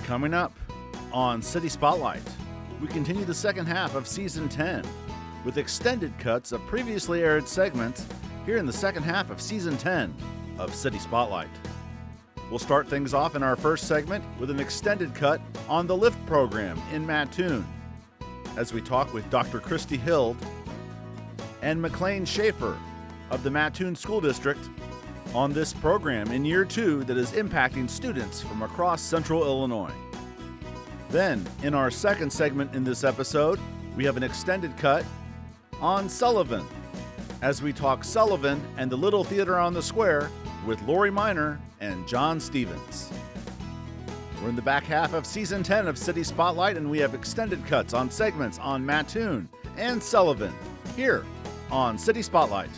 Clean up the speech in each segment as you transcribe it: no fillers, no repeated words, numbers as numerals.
Coming up on City Spotlight, we continue the second half of Season 10 with extended cuts of previously aired segments here in the second half of Season 10 of City Spotlight. We'll start things off in our first segment with an extended cut on the LIFT program in Mattoon as we talk with Dr. Christy Hild and McLean Schaefer of the Mattoon School District on this program in year 2 that is impacting students from across Central Illinois. Then, in our second segment in this episode, we have an extended cut on Sullivan as we talk Sullivan and the Little Theater on the Square with Lori Miner and John Stevens. We're in the back half of Season 10 of City Spotlight, and we have extended cuts on segments on Mattoon and Sullivan here on City Spotlight.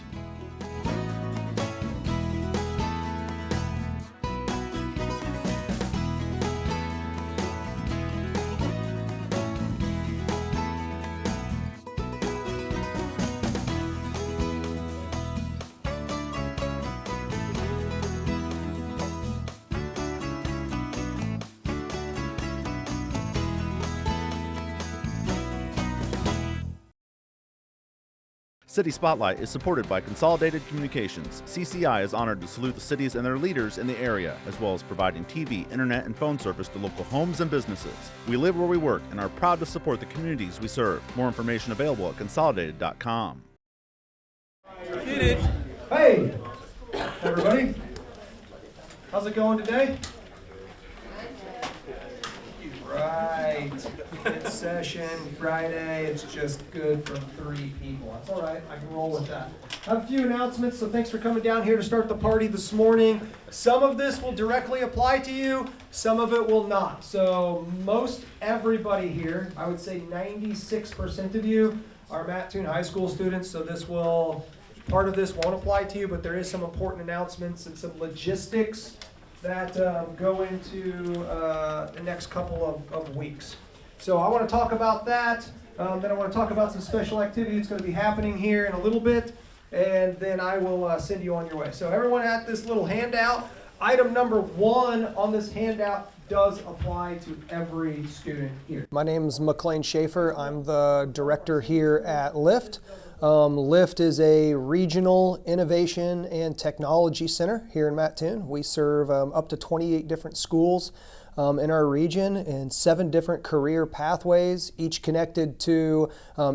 City Spotlight is supported by Consolidated Communications. CCI is honored to salute the cities and their leaders in the area, as well as providing TV, internet, and phone service to local homes and businesses. We live where we work and are proud to support the communities we serve. More information available at consolidated.com. Hey, everybody. How's it going today? Right. It's session Friday. It's just good for 3 people. That's all right. I can roll with that. I have a few announcements, so thanks for coming down here to start the party this morning. Some of this will directly apply to you. Some of it will not. So most everybody here, I would say 96% of you, are Mattoon High School students. So part of this won't apply to you, but there is some important announcements and some logistics that go into the next couple of weeks. So I want to talk about that. Then I want to talk about some special activity that's going to be happening here in a little bit. And then I will send you on your way. So everyone had this little handout. Item number 1 on this handout does apply to every student here. My name's McLean Schaefer. I'm the director here at LIFT. LIFT is a regional innovation and technology center here in Mattoon. We serve up to 28 different schools in our region and 7 different career pathways, each connected to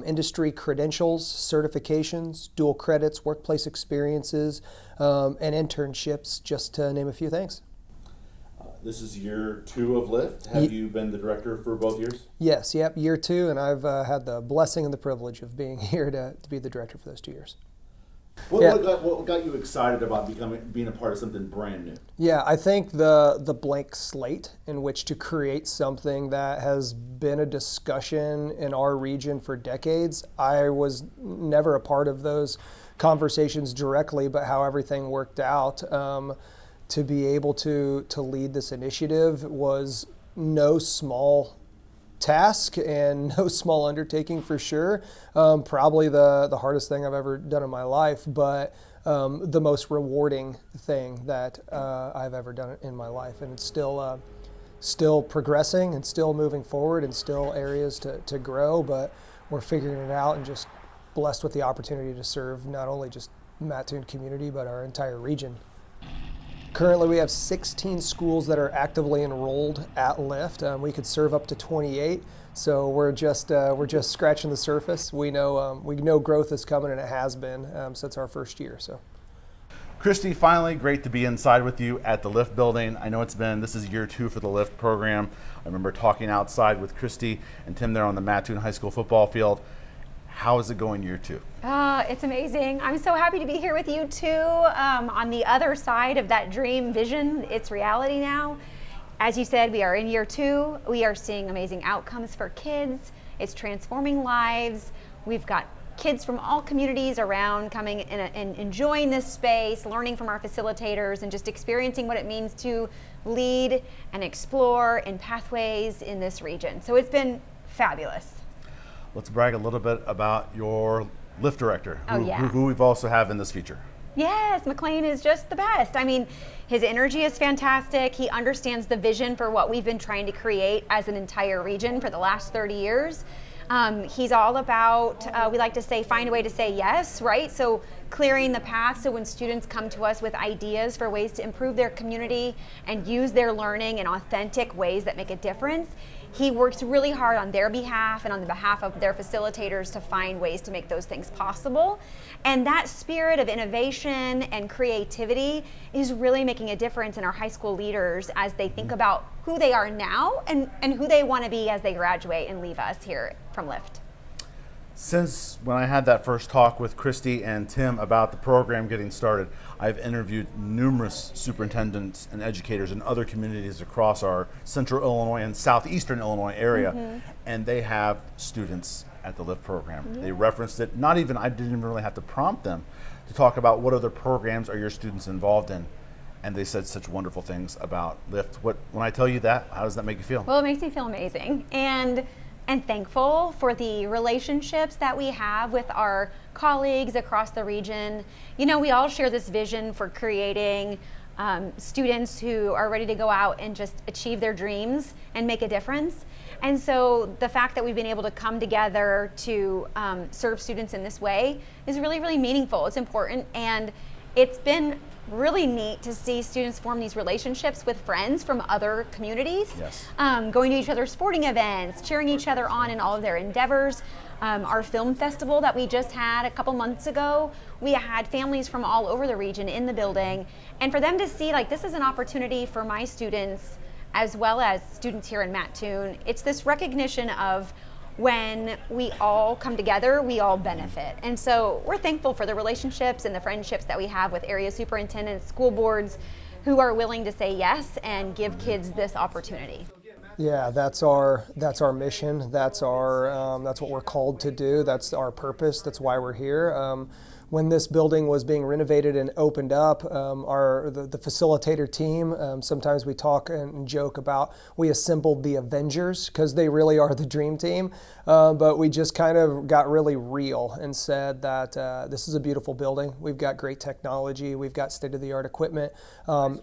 industry credentials, certifications, dual credits, workplace experiences, and internships, just to name a few things. This is year 2 of LIFT. Have you been the director for both years? Yes, year 2, and I've had the blessing and the privilege of being here to be the director for those 2 years. What got you excited about being a part of something brand new? Yeah, I think the blank slate in which to create something that has been a discussion in our region for decades. I was never a part of those conversations directly, but how everything worked out. To be able to lead this initiative was no small task and no small undertaking for sure. Probably the hardest thing I've ever done in my life, but the most rewarding thing that I've ever done in my life. And it's still progressing and still moving forward and still areas to grow, but we're figuring it out and just blessed with the opportunity to serve not only just Mattoon community, but our entire region. Currently, we have 16 schools that are actively enrolled at LIFT. We could serve up to 28, so we're just scratching the surface. We know growth is coming, and it has been since our first year. So, Christy, finally, great to be inside with you at the LIFT building. I know this is year 2 for the LIFT program. I remember talking outside with Christy and Tim there on the Mattoon High School football field. How is it going year 2? It's amazing. I'm so happy to be here with you too. On the other side of that dream vision, it's reality now. As you said, we are in year 2. We are seeing amazing outcomes for kids. It's transforming lives. We've got kids from all communities around coming and enjoying this space, learning from our facilitators, and just experiencing what it means to lead and explore in pathways in this region. So it's been fabulous. Let's brag a little bit about your LIFT director, who we've also have in this feature. Yes, McLean is just the best. I mean, his energy is fantastic. He understands the vision for what we've been trying to create as an entire region for the last 30 years. He's all about, we like to say, find a way to say yes, right? So clearing the path so when students come to us with ideas for ways to improve their community and use their learning in authentic ways that make a difference, he works really hard on their behalf and on the behalf of their facilitators to find ways to make those things possible. And that spirit of innovation and creativity is really making a difference in our high school leaders as they think about who they are now and who they want to be as they graduate and leave us here from Lift. Since when I had that first talk with Christy and Tim about the program getting started, I've interviewed numerous superintendents and educators in other communities across our central Illinois and southeastern Illinois area, and they have students at the LIFT program. They referenced it, I didn't even really have to prompt them to talk about what other programs are your students involved in. And they said such wonderful things about LIFT. When I tell you that, how does that make you feel? Well, it makes me feel amazing. And thankful for the relationships that we have with our colleagues across the region. You know, we all share this vision for creating students who are ready to go out and just achieve their dreams and make a difference. And so the fact that we've been able to come together to serve students in this way is really, really meaningful. It's important, and it's been really neat to see students form these relationships with friends from other communities. Yes. Going to each other's sporting events, cheering each other on in all of their endeavors. Our film festival that we just had a couple months ago, we had families from all over the region in the building, and for them to see, like, this is an opportunity for my students as well as students here in Mattoon. It's this recognition of when we all come together, we all benefit. And so we're thankful for the relationships and the friendships that we have with area superintendents, school boards, who are willing to say yes and give kids this opportunity. Yeah, that's our mission. That's what we're called to do. That's our purpose. That's why we're here. When this building was being renovated and opened up, the facilitator team, sometimes we talk and joke about, we assembled the Avengers because they really are the dream team. But we just kind of got really real and said that this is a beautiful building. We've got great technology. We've got state-of-the-art equipment.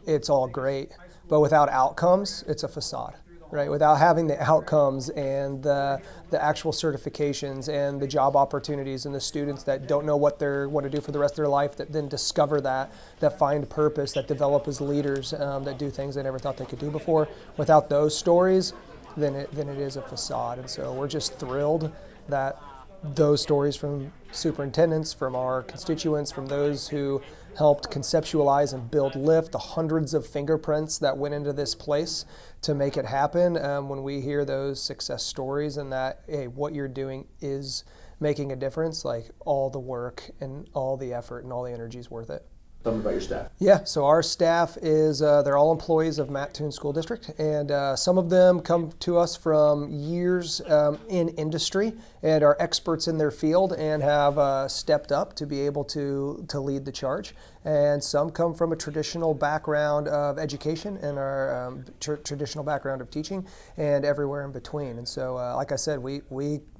It's all great. But without outcomes, it's a facade. Right, without having the outcomes and the actual certifications and the job opportunities and the students that don't know what they want to do for the rest of their life, that then discover that find purpose, that develop as leaders, that do things they never thought they could do before. Without those stories, then it is a facade. And so we're just thrilled that those stories from superintendents, from our constituents, from those who helped conceptualize and build LIFT, the hundreds of fingerprints that went into this place to make it happen. When we hear those success stories and that, hey, what you're doing is making a difference, like, all the work and all the effort and all the energy is worth it. Tell me about your staff. Yeah, so our staff is, they're all employees of Mattoon School District, and some of them come to us from years in industry and are experts in their field and have stepped up to be able to lead the charge. And some come from a traditional background of education and our traditional background of teaching, and everywhere in between. And so, like I said, we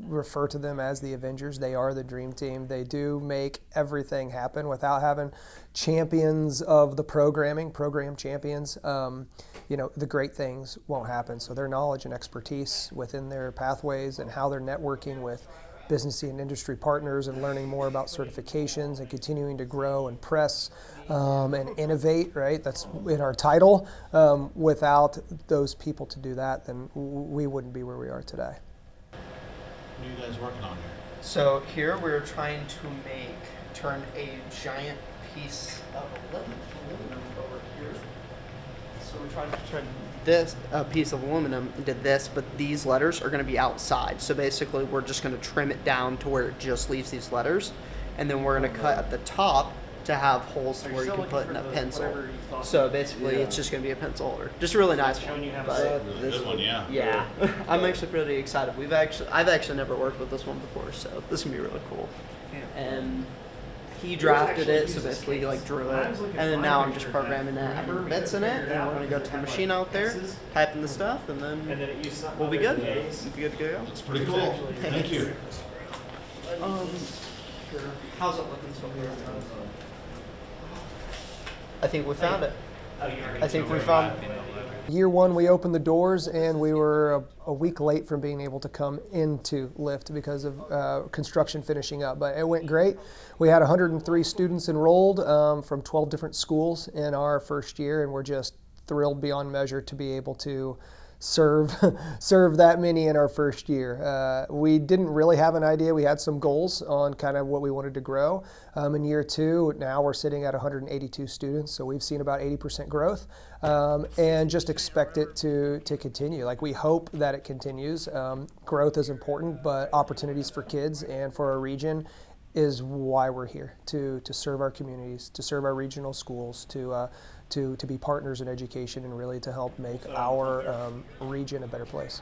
refer to them as the Avengers. They are the dream team. They do make everything happen. Without having champions of the program champions, the great things won't happen. So their knowledge and expertise within their pathways and how they're networking with business and industry partners and learning more about certifications and continuing to grow and press and innovate, right? That's in our title. Without those people to do that, then we wouldn't be where we are today. What are you guys working on here? So here we're trying to turn a giant piece of aluminum over here. So we're trying to turn this piece of aluminum into this, but these letters are going to be outside. So basically we're just going to trim it down to where it just leaves these letters, and then we're going to cut at the top to have holes where you can put in a pencil. So basically it's just going to be a pencil holder. Just a really nice one. But Good one, yeah. yeah, I'm actually pretty excited. I've actually never worked with this one before, so this can be really cool. And he drafted it, so basically he drew it, and then now I'm just programming it, having bits in it, and we're gonna go to the machine out there, type in the stuff, and then we'll be good. We'll be good to go. It's pretty cool. Thank you. How's it looking so far? I think we found it. I think we found. Year one, we opened the doors, and we were a week late from being able to come into Lift because of construction finishing up. But it went great. We had 103 students enrolled from 12 different schools in our first year, and we're just thrilled beyond measure to be able to serve that many in our first year. We didn't really have an idea. We had some goals on kind of what we wanted to grow. In year two, now we're sitting at 182 students, so we've seen about 80% growth, and just expect it to continue. Like, we hope that it continues. Growth is important, but opportunities for kids and for our region is why we're here, to serve our communities, to serve our regional schools, to be partners in education, and really to help make our region a better place.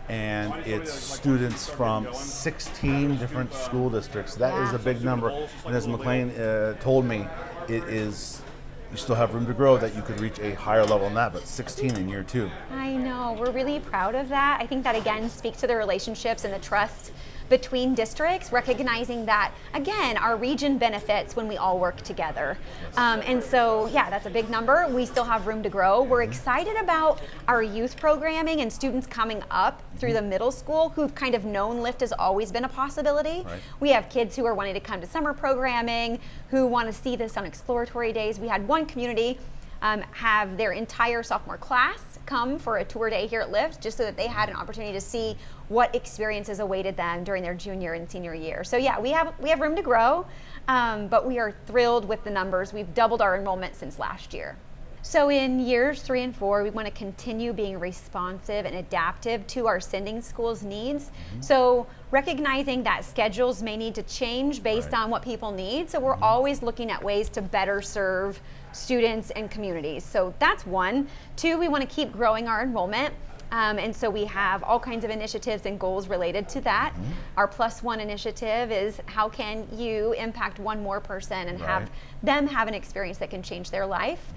And it's students from 16 different school districts. That is a big number. And as McLean told me, it is, you still have room to grow, that you could reach a higher level than that, but 16 in year two. I know, we're really proud of that. I think that again speaks to the relationships and the trust between districts, recognizing that, again, our region benefits when we all work together. And so, yeah, that's a big number. We still have room to grow. We're excited about our youth programming and students coming up through the middle school who've kind of known Lift has always been a possibility. Right. We have kids who are wanting to come to summer programming, who want to see this on exploratory days. We had one community have their entire sophomore class come for a tour day here at Lift, just so that they had an opportunity to see what experiences awaited them during their junior and senior year. So yeah, we have room to grow, but we are thrilled with the numbers. We've doubled our enrollment since last year. So in years 3 and 4, we want to continue being responsive and adaptive to our sending schools' needs. So recognizing that schedules may need to change based on what people need. So we're always looking at ways to better serve students and communities. So that's one. 2, we want to keep growing our enrollment. And so we have all kinds of initiatives and goals related to that. Our Plus One initiative is how can you impact one more person and have them have an experience that can change their life.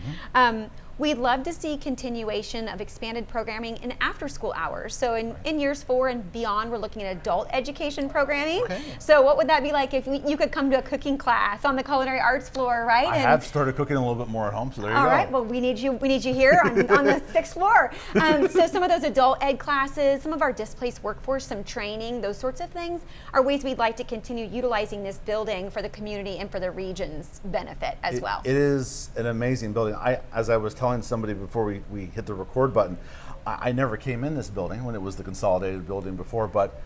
We'd love to see continuation of expanded programming in after school hours. So in years 4 and beyond, we're looking at adult education programming. Okay. So what would that be like if you could come to a cooking class on the culinary arts floor, right? I have started cooking a little bit more at home, so there you go. All right, well, we need you here on the 6th floor. So some of those adult ed classes, some of our displaced workforce, some training, those sorts of things are ways we'd like to continue utilizing this building for the community and for the region's benefit as well. It is an amazing building. As I was telling somebody before we hit the record button, I never came in this building when it was the consolidated building before, but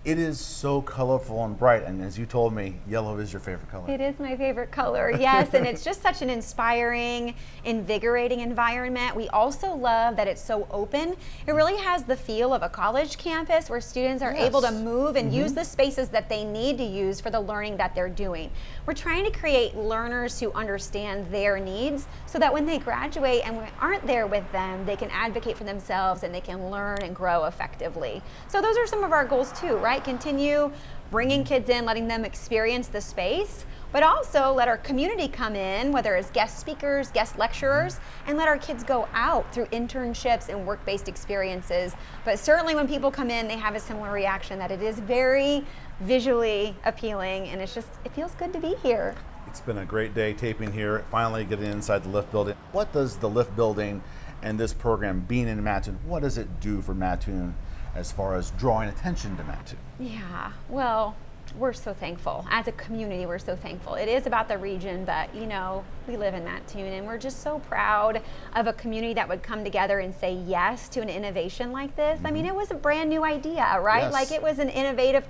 it is so colorful and bright, and as you told me, yellow is your favorite color. It is my favorite color, yes, and it's just such an inspiring, invigorating environment. We also love that it's so open. It really has the feel of a college campus where students are able to move and use the spaces that they need to use for the learning that they're doing. We're trying to create learners who understand their needs so that when they graduate and we aren't there with them, they can advocate for themselves and they can learn and grow effectively. So those are some of our goals too, right? Continue bringing kids in, letting them experience the space, but also let our community come in, whether it's guest speakers, guest lecturers, and let our kids go out through internships and work-based experiences. But certainly when people come in, they have a similar reaction that it is very visually appealing, and it feels good to be here. It's been a great day taping here, finally getting inside the Lift building. What does the Lift building and this program being in Mattoon, what does it do for Mattoon as far as drawing attention to Mattoon? Yeah, well, we're so thankful. As a community, we're so thankful. It is about the region, but you know, we live in Mattoon, and we're just so proud of a community that would come together and say yes to an innovation like this. I mean, it was a brand new idea, right? Yes. Like, it was an innovative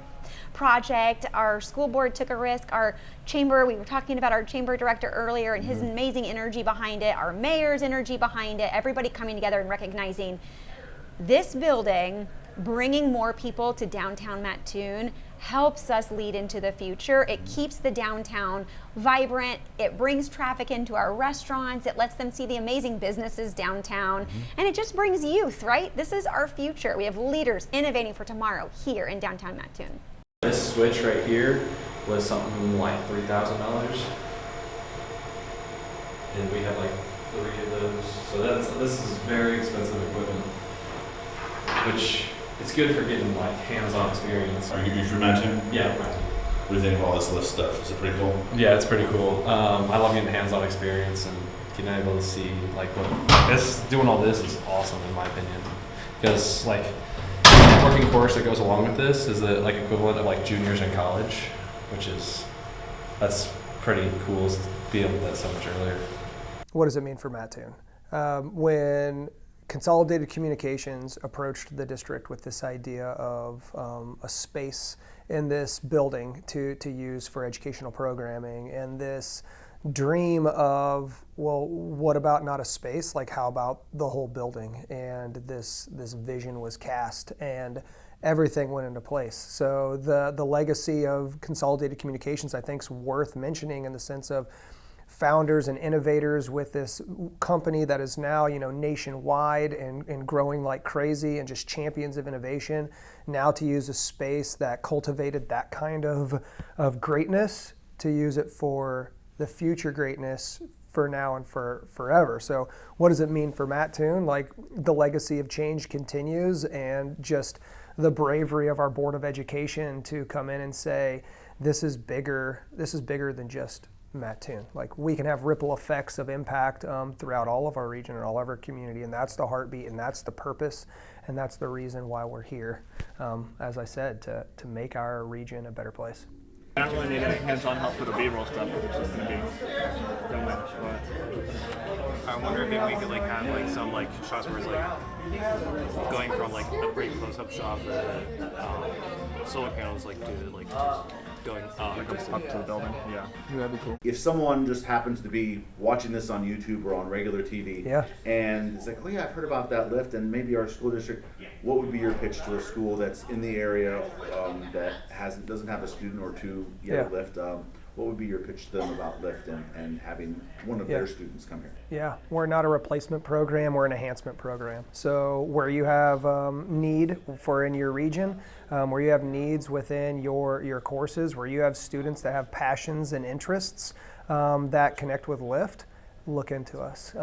project. Our school board took a risk. Our chamber, we were talking about our chamber director earlier and his amazing energy behind it, our mayor's energy behind it, everybody coming together and recognizing this building, bringing more people to downtown Mattoon, helps us lead into the future. It keeps the downtown vibrant. It brings traffic into our restaurants. It lets them see the amazing businesses downtown. And it just brings youth, right? This is our future. We have leaders innovating for tomorrow here in downtown Mattoon. This switch right here was something like $3,000. And we have like 3 of those. So this is very expensive equipment, which it's good for getting like hands-on experience. Are you from Mattoon? Yeah, Mattoon. What do you think of all this Lift stuff? Is it pretty cool? Yeah, it's pretty cool. I love getting hands-on experience, and being able to see like what this doing all this is awesome in my opinion, because like the networking course that goes along with this is the like equivalent of like juniors in college, that's pretty cool to be able to do that so much earlier. What does it mean for Mattoon? When Consolidated Communications approached the district with this idea of a space in this building to use for educational programming, and this dream of, well, what about not a space? Like, how about the whole building? And this vision was cast, and everything went into place. So the legacy of Consolidated Communications, I think, is worth mentioning in the sense of founders and innovators with this company that is now, nationwide and growing like crazy and just champions of innovation. Now to use a space that cultivated that kind of greatness, to use it for the future greatness for now and for forever. So what does it mean for Mattoon? Like, the legacy of change continues, and just the bravery of our Board of Education to come in and say, this is bigger than just Mattoon. Like, we can have ripple effects of impact throughout all of our region and all of our community, and that's the heartbeat, and that's the purpose, and that's the reason why we're here, as I said, to make our region a better place. I don't really need any hands-on help with the B-roll stuff. It's just gonna be filming. But I wonder if maybe we could like have like some like shots where it's like going from like a pretty close-up shot for the solar panels, like to like going up to the building. Yeah, that'd be cool. If someone just happens to be watching this on YouTube or on regular TV, and it's like, oh yeah, I've heard about that lift, and maybe our school district, what would be your pitch to a school that's in the area that doesn't have a student or two yet lift? What would be your pitch to them about lift and having one of their students come here? Yeah, we're not a replacement program, we're an enhancement program. So where you have need for in your region, where you have needs within your courses, where you have students that have passions and interests that connect with lift, look into us.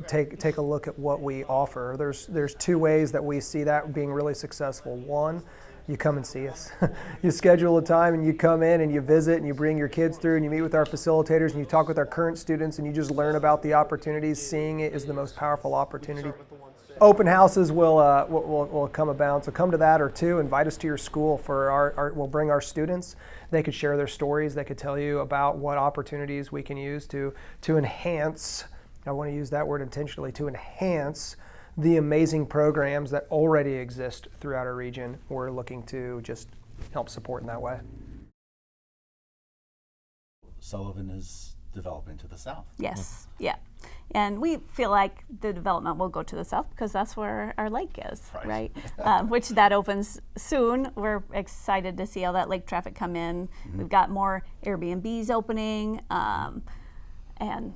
Take a look at what we offer. There's two ways that we see that being really successful. One, you come and see us. You schedule a time and you come in and you visit and you bring your kids through and you meet with our facilitators and you talk with our current students and you just learn about the opportunities. Seeing it is the most powerful opportunity. Open houses will come about, so come to that, or two, invite us to your school for we'll bring our students. They could share their stories. They could tell you about what opportunities we can use to enhance, I want to use that word intentionally, to enhance the amazing programs that already exist throughout our region. We're looking to just help support in that way. Sullivan is developing to the south. Yes, yeah. And we feel like the development will go to the south because that's where our lake is, right? Which that opens soon. We're excited to see all that lake traffic come in. We've got more Airbnbs opening, and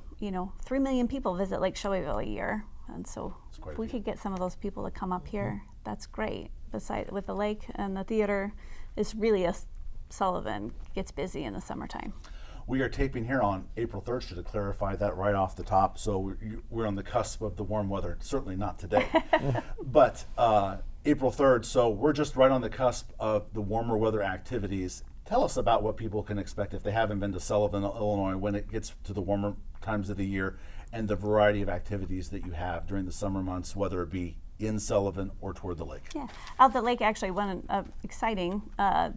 3 million people visit Lake Shelbyville a year. And so if we could get some of those people to come up here, that's great. Besides, with the lake and the theater, it's really Sullivan gets busy in the summertime. We are taping here on April 3rd, should have clarified that right off the top. So we're on the cusp of the warm weather. Certainly not today, but April 3rd. So we're just right on the cusp of the warmer weather activities. Tell us about what people can expect if they haven't been to Sullivan, Illinois, when it gets to the warmer times of the year, and the variety of activities that you have during the summer months, whether it be in Sullivan or toward the lake. Yeah, out the lake, actually, one exciting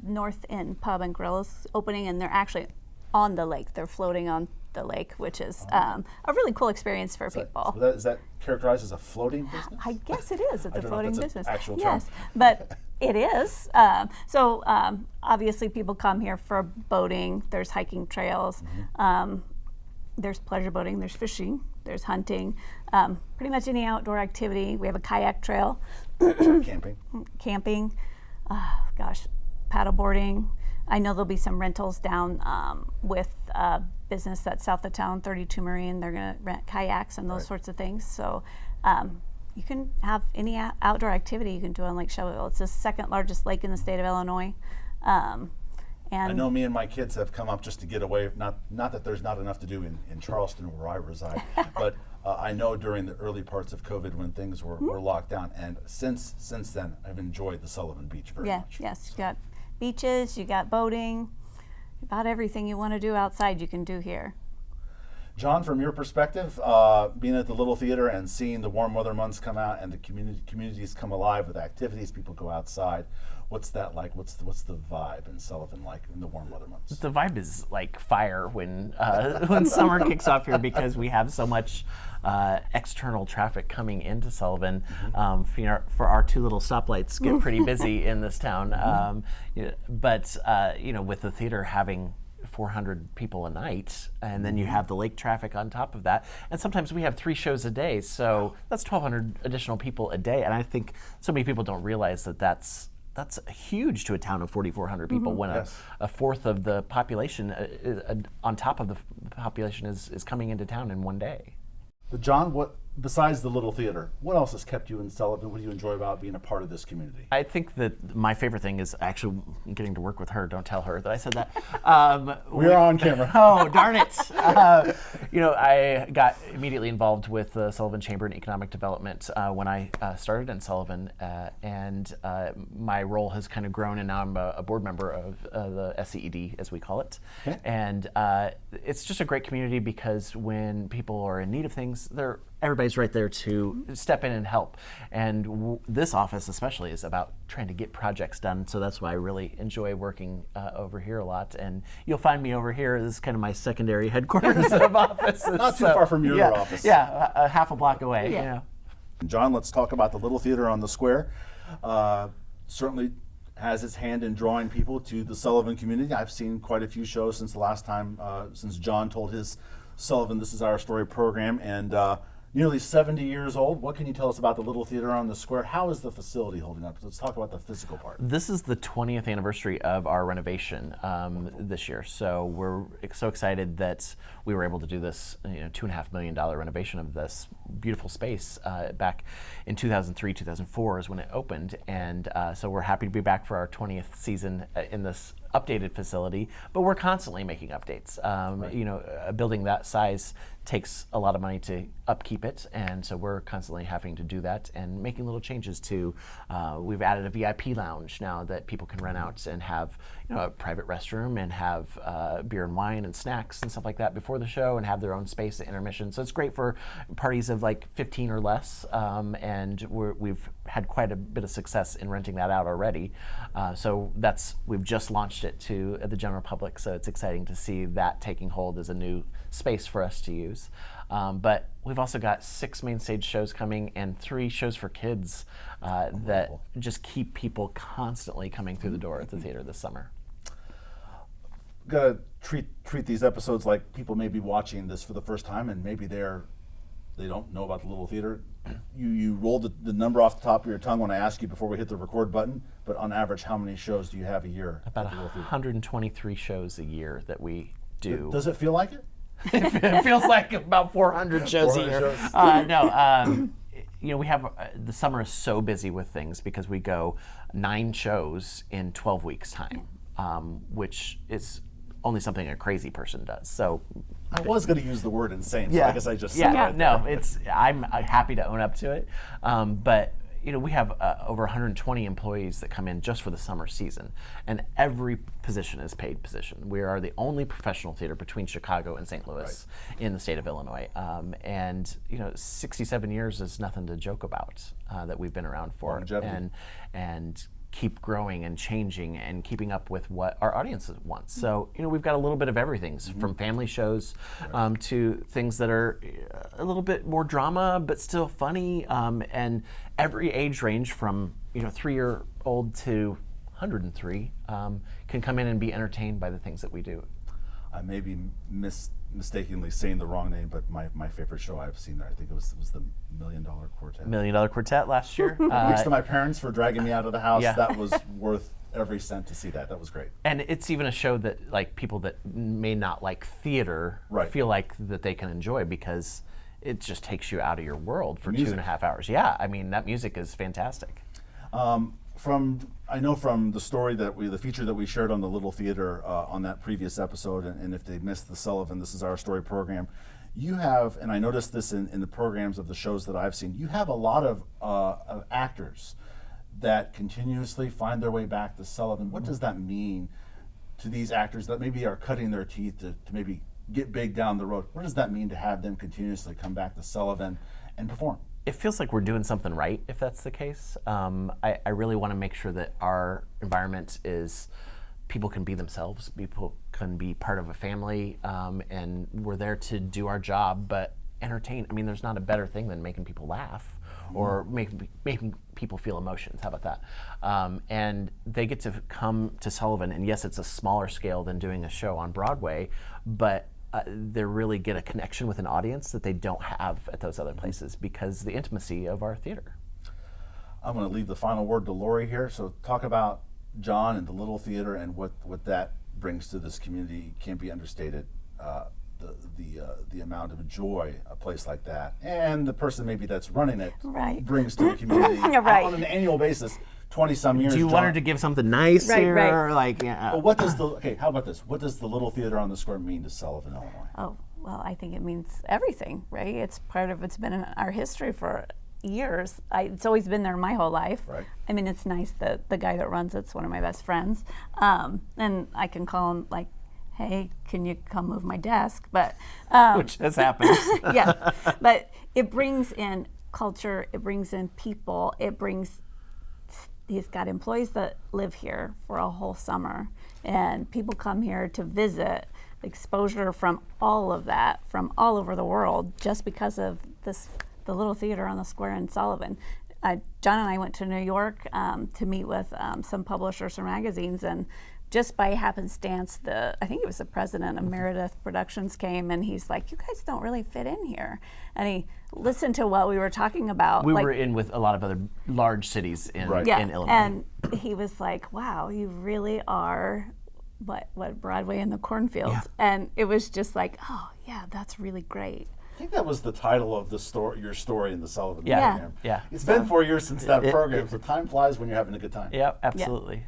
North End Pub and Grill is opening, and they're actually on the lake. They're floating on the lake, which is a really cool experience for people. So is that characterized as a floating business? I guess it is. It's a floating business. Actual yes, term. But it is. So obviously people come here for boating. There's hiking trails. There's pleasure boating. There's fishing. There's hunting. Pretty much any outdoor activity. We have a kayak trail. Camping. Paddle boarding. I know there'll be some rentals down with business that's south of town, 32 Marine. They're going to rent kayaks and those sorts of things. So you can have any outdoor activity you can do on Lake Shelbyville. It's the second largest lake in the state of Illinois. And I know me and my kids have come up just to get away. Not that there's not enough to do in Charleston where I reside, but I know during the early parts of COVID when things were locked down, and since then I've enjoyed the Sullivan Beach very much. Yes, you got beaches, you got boating, about everything you want to do outside you can do here. John, from your perspective, being at the Little Theater and seeing the warm weather months come out and the communities come alive with activities, people go outside. What's that like? What's the vibe in Sullivan like in the warm weather months? The vibe is like fire when when summer kicks off here, because we have so much external traffic coming into Sullivan. For our two little stoplights get pretty busy in this town. But with the theater having 400 people a night, and then you have the lake traffic on top of that, and sometimes we have 3 shows a day, so that's 1,200 additional people a day. And I think so many people don't realize that that's huge to a town of 4,400 people when a fourth of the population, on top of the population, is coming into town in one day. But John, what besides the Little Theater, what else has kept you in Sullivan? What do you enjoy about being a part of this community? I think that my favorite thing is actually getting to work with her. Don't tell her that I said that. We're on camera. Oh, darn it. I got immediately involved with the Sullivan Chamber and Economic Development when I started in Sullivan, and my role has kind of grown, and now I'm a board member of the SCED, as we call it. Okay. And it's just a great community because when people are in need of things, everybody's right there to step in and help. And this office especially is about trying to get projects done, so that's why I really enjoy working over here a lot. And you'll find me over here. This is kind of my secondary headquarters of office. Not too far from your office. Yeah, a half a block away. Yeah. John, let's talk about the Little Theater on the Square. Certainly has its hand in drawing people to the Sullivan community. I've seen quite a few shows since the last time, since John told his Sullivan This Is Our Story program, and nearly 70 years old. What can you tell us about the Little Theater on the Square? How is the facility holding up? Let's talk about the physical part. This is the 20th anniversary of our renovation this year, so we're so excited that we were able to do this $2.5 million renovation of this beautiful space back in 2003, 2004 is when it opened, and so we're happy to be back for our 20th season in this updated facility, but we're constantly making updates. A building that size takes a lot of money to upkeep it, and so we're constantly having to do that and making little changes to, we've added a VIP lounge now that people can rent out and have a private restroom and have beer and wine and snacks and stuff like that before the show, and have their own space at intermission. So it's great for parties of like 15 or less, and we've had quite a bit of success in renting that out already. So we've just launched it to the general public, so it's exciting to see that taking hold as a new space for us to use. But we've also got 6 main stage shows coming and 3 shows for kids that just keep people constantly coming through the door at the theater this summer. Gotta treat these episodes like people may be watching this for the first time, and maybe they don't know about the Little Theater. You rolled the number off the top of your tongue when I asked you before we hit the record button, but on average, how many shows do you have a year? About 123 shows a year that we do. Does it feel like it? It feels like about 400 shows a year. We have the summer is so busy with things because we go 9 shows in 12 weeks time, which is only something a crazy person does. So I was going to use the word insane, so I guess I just said it. No, I'm happy to own up to it, but we have over 120 employees that come in just for the summer season, and every position is paid position. We are the only professional theater between Chicago and St. Louis in the state of Illinois, and 67 years is nothing to joke about that we've been around for, and keep growing and changing and keeping up with what our audience wants. So we've got a little bit of everything, from family shows to things that are a little bit more drama but still funny, and every age range from 3-year-old to 103 can come in and be entertained by the things that we do. I may be mistakenly saying the wrong name, but my favorite show I've seen there, I think it was the $1 Million Quartet. $1 Million Quartet last year. Thanks to my parents for dragging me out of the house. That was worth every cent to see that. That was great. And it's even a show that like people that may not like theater feel like that they can enjoy, because it just takes you out of your world for 2.5 hours. Yeah, I mean, that music is fantastic. I know from the story the feature that we shared on the Little Theater on that previous episode, and if they missed the Sullivan This Is Our Story program, you have, and I noticed this in the programs of the shows that I've seen, you have a lot of actors that continuously find their way back to Sullivan. What does that mean to these actors that maybe are cutting their teeth to maybe get big down the road. What does that mean to have them continuously come back to Sullivan and perform? It feels like we're doing something right if that's the case. I really want to make sure that our environment is people can be themselves, people can be part of a family, and we're there to do our job, but entertain. I mean, there's not a better thing than making people laugh or making people feel emotions. How about that? And they get to come to Sullivan, and yes, it's a smaller scale than doing a show on Broadway, but they really get a connection with an audience that they don't have at those other places because the intimacy of our theater. I'm going to leave the final word to Lori here. So talk about John and the Little Theater and what that brings to this community can't be understated. The amount of joy a place like that and the person maybe that's running it brings to the community on an annual basis. 20-some years. Do you want her to give something nice here? Right. Like, yeah. Well, what does how about this? What does the Little Theater on the Square mean to Sullivan, Illinois? Oh, well, I think it means everything, right? It's been in our history for years. It's always been there my whole life. Right. I mean, it's nice that the guy that runs it's one of my best friends. And I can call him like, hey, can you come move my desk? But which has happened. Yeah, but it brings in culture, it brings in people, he's got employees that live here for a whole summer, and people come here to visit. Exposure from all of that, from all over the world, just because of the Little Theater on the Square in Sullivan. John and I went to New York to meet with some publishers or magazines, and just by happenstance, I think it was the president of Meredith Productions came, and he's like, "You guys don't really fit in here." And he listened to what we were talking about. We were in with a lot of other large cities in Illinois. And he was like, "Wow, you really are what Broadway in the cornfields." Yeah. And it was just like, "Oh yeah, that's really great." I think that was the title of your story in the Sullivan Yeah. program. Yeah. It's been 4 years since that program, so time flies when you're having a good time. Yep, absolutely.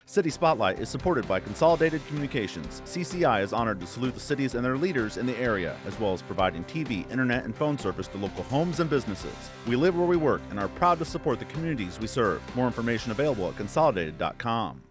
City Spotlight is supported by Consolidated Communications. CCI is honored to salute the cities and their leaders in the area, as well as providing TV, internet, and phone service to local homes and businesses. We live where we work and are proud to support the communities we serve. More information available at consolidated.com.